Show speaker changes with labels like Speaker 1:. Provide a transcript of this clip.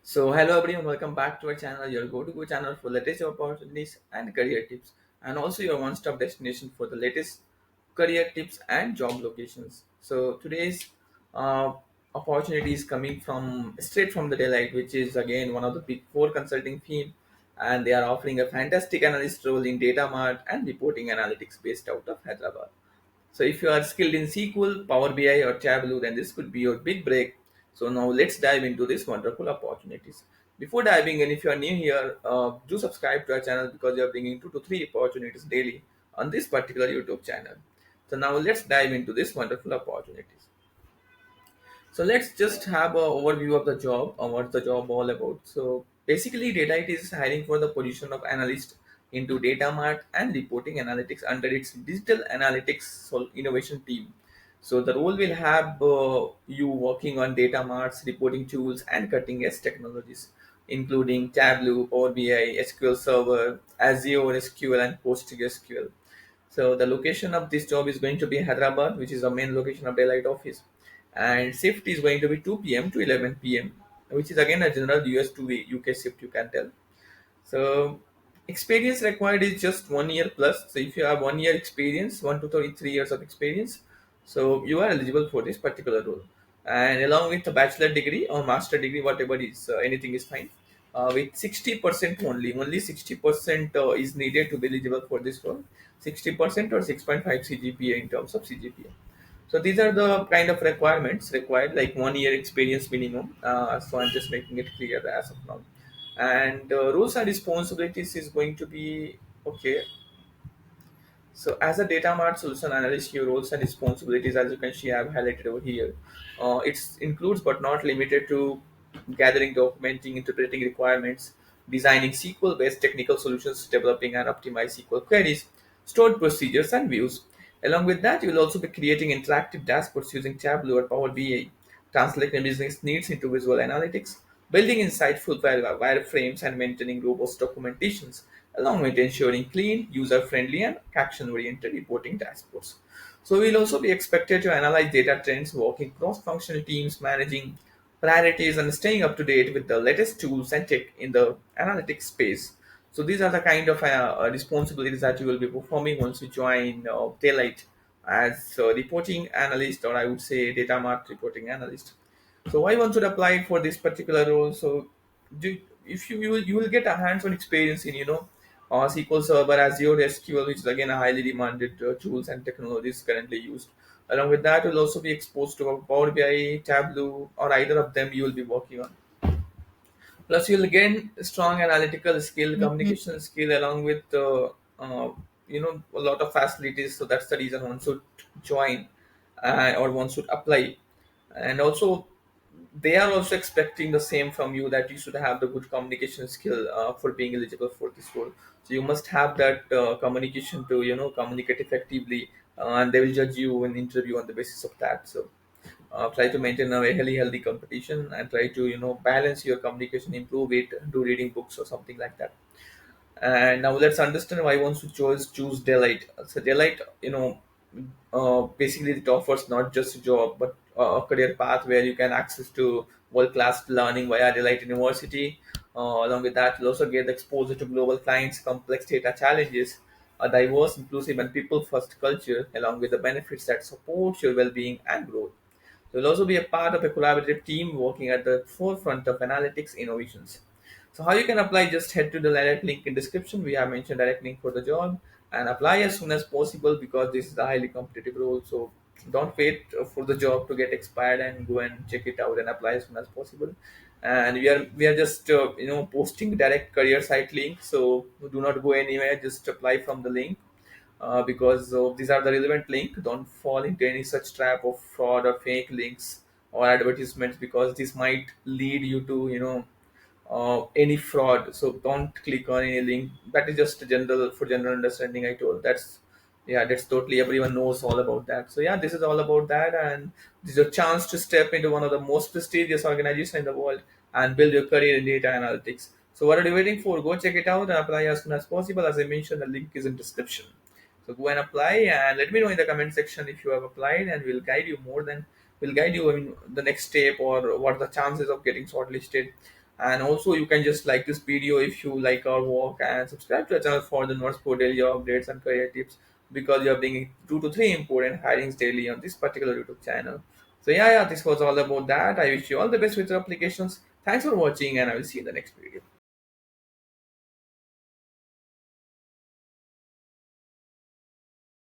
Speaker 1: Hello everyone, welcome back to our channel, your go-to-go channel for latest opportunities and career tips, and also your one-stop destination for the latest career tips and job locations. So today's uh, opportunity is coming from straight from the Deloitte, which is again one of the big four consulting firm, and they are offering a fantastic analyst role in data mart and reporting analytics based out of Hyderabad. So if you are skilled in SQL, Power BI or Tableau, then this could be your big break. So now let's dive into these wonderful opportunities. Before diving in, if you are new here, do subscribe to our channel because we are bringing 2 to 3 opportunities daily on this particular YouTube channel. So now let's dive into these wonderful opportunities. So let's just have an overview of the job or what's the job all about. So basically, Data is hiring for the position of analyst into data mart and reporting analytics under its digital analytics innovation team. So the role will have you working on data marts, reporting tools, and cutting edge technologies, including Tableau, Power BI, SQL Server, Azure SQL, and PostgreSQL. So the location of this job is going to be Hyderabad, which is the main location of Deloitte office, and shift is going to be 2 p.m. to 11 p.m., which is again a general US to UK shift. You can tell. So experience required is just 1 year plus. So if you have 1 year experience, 1 to 3 years of experience, so you are eligible for this particular role. And along with a bachelor degree or master degree, whatever is anything is fine. With 60% only 60% is needed to be eligible for this role. 60% or 6.5 CGPA in terms of CGPA. So these are the kind of requirements required, like 1 year experience minimum. So I'm just making it clear as of now. And rules and responsibilities is going to be okay. So as a data mart solution analyst, your roles and responsibilities, as you can see, I have highlighted over here. It includes but not limited to gathering, documenting, interpreting requirements, designing SQL-based technical solutions, developing and optimize SQL queries, stored procedures, and views. Along with that, you will also be creating interactive dashboards using Tableau or Power BI, translating business needs into visual analytics, building insightful wireframes, and maintaining robust documentations, along with ensuring clean, user-friendly, and action-oriented reporting dashboards. So we'll also be expected to analyze data trends, working cross-functional teams, managing priorities, and staying up to date with the latest tools and tech in the analytics space. So these are the kind of responsibilities that you will be performing once you join Daylight as a reporting analyst, or I would say data mart reporting analyst. So why one should apply for this particular role? So do, if you will get a hands-on experience in SQL Server, Azure SQL, which is again a highly demanded tools and technologies currently used. Along with that, you'll also be exposed to Power BI, Tableau, or either of them you will be working on. Plus, you'll gain strong analytical skill, communication skill, along with a lot of facilities. So that's the reason one should join or one should apply. And also, they are also expecting the same from you, that you should have the good communication skill for being eligible for this role. So you must have that communication to communicate effectively, and they will judge you in interview on the basis of that. So try to maintain a healthy competition and try to balance your communication, improve it, do reading books or something like that. And now let's understand why one should choose Deloitte. So Deloitte, basically it offers not just a job but a career path where you can access to world-class learning via Deloitte University. Along with that, you'll also get exposure to global clients, complex data challenges, a diverse, inclusive, and people-first culture, along with the benefits that support your well-being and growth. So you'll also be a part of a collaborative team working at the forefront of analytics innovations. So how you can apply? Just head to the direct link in description. We have mentioned direct link for the job, and apply as soon as possible because this is a highly competitive role. So don't wait for the job to get expired and go and check it out and apply as soon as possible. And we are just posting direct career site link. So do not go anywhere. Just apply from the link because these are the relevant link. Don't fall into any such trap of fraud or fake links or advertisements, because this might lead you to any fraud. So don't click on any link. That is just general, for general understanding. I told that's, yeah, that's totally, everyone knows all about that. So yeah, this is all about that, and this is a chance to step into one of the most prestigious organizations in the world and build your career in data analytics. So what are you waiting for? Go check it out and apply as soon as possible. As I mentioned, the link is in description. So go and apply and let me know in the comment section if you have applied, and we'll guide you more than we'll guide you in the next step or what are the chances of getting shortlisted. And also you can just like this video if you like our work, and subscribe to our channel for the notes for daily updates and career tips, because you are bringing 2 to 3 important hirings daily on this particular YouTube channel. So yeah, this was all about that. I wish you all the best with your applications. Thanks for watching, and I will see you in the next video.